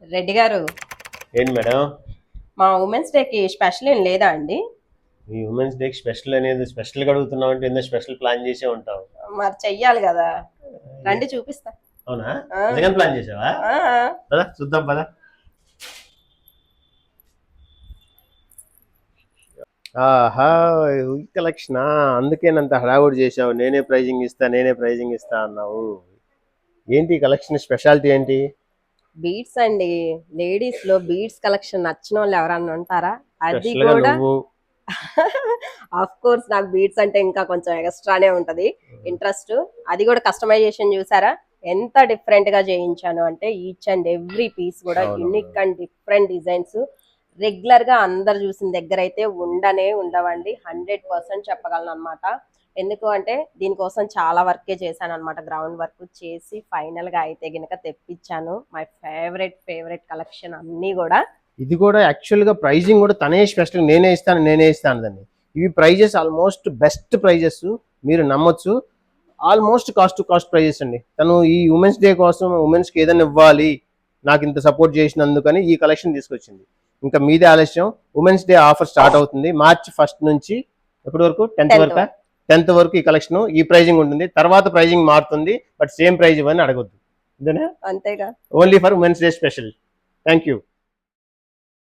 రెడ్డి గారు, ఏంటి మేడం? మా ఉమెన్స్ డేకి స్పెషల్ ఏం లేదా అండి? ఈ ఉమెన్స్ డే స్పెషల్ అనేది స్పెషల్గా అడుగుతున్నావు అంటే ఏందో స్పెషల్ ప్లాన్ చేసే ఉంటావు. మరి చెయ్యాలి కదా, రండి చూపిస్తా. అవునా? ఆ, నిజంగా ప్లాన్ చేసావా? ఆ, పదా చూద్దాం పదా. ఆహా, ఈ కలెక్షన్ అందుకేనంత హడావుడి చేసావు. నేనే ప్రైజింగ్ ఇస్తా అన్నావు. ఏంటి ఈ కలెక్షన్ స్పెషాలిటీ ఏంటి? బీడ్స్ అండి. లేడీస్ లో బీడ్స్ కలెక్షన్ నచ్చిన వాళ్ళు ఎవరన్నా ఉంటారా? అది స్పెషల్ గా కూడా నువ్వు. ఆఫ్ కోర్స్ నాకు బీడ్స్ అంటే ఇంకా కొంచెం ఎక్స్ట్రానే ఉంటది ఇంట్రెస్ట్. అది కూడా కస్టమైజేషన్ చూసారా ఎంత డిఫరెంట్ గా చేయించాను అంటే, ఈచ్ అండ్ ఎవ్రీ పీస్ కూడా అవునవును. Unique and different designs. Regular గా అందరు చూసిన దగ్గర అయితే ఉండవండి. 100% చెప్పగలను అనమాట. ఎందుకు అంటే దీనికోసం చాలా వర్కే చేశాను అనమాట. గ్రౌండ్ వర్క్ చేసి ఫైనల్ గా అయితే గినక తెప్పించాను మై ఫేవరెట్ కలెక్షన్ అన్ని కూడా. ఇది కూడా యాక్చువల్ గా ప్రైజింగ్ కూడా తనే స్పెషల్ నేనే ఇస్తాను దాన్ని. ఇవి ప్రైజెస్ ఆల్మోస్ట్ బెస్ట్ ప్రైజెస్, మీరు నమ్మొచ్చు. ఆల్మోస్ట్ కాస్ట్ ప్రైజెస్ అండి. తను ఈ ఉమెన్స్ డే కోసం ఉమెన్స్ కి ఏదైనా ఇవ్వాలి, నాకు ఇంత సపోర్ట్ చేసినందుకని ఈ కలెక్షన్ తీసుకొచ్చింది. ఇంకా మీదే ఆలస్యం. ఉమెన్స్ డే ఆఫర్ స్టార్ట్ అవుతుంది March 1 నుంచి ఎప్పటి వరకు? 10th వరకు. 10th వరకు ఈ కలెక్షన్ ఈ ప్రైజింగ్ ఉంటుంది. తర్వాత ప్రైజింగ్ మారుతుంది, బట్ సేమ్ ప్రైజ్ ఇవ్వని అడగొద్దు. అంతేగా. Only for women's day special. Thank you.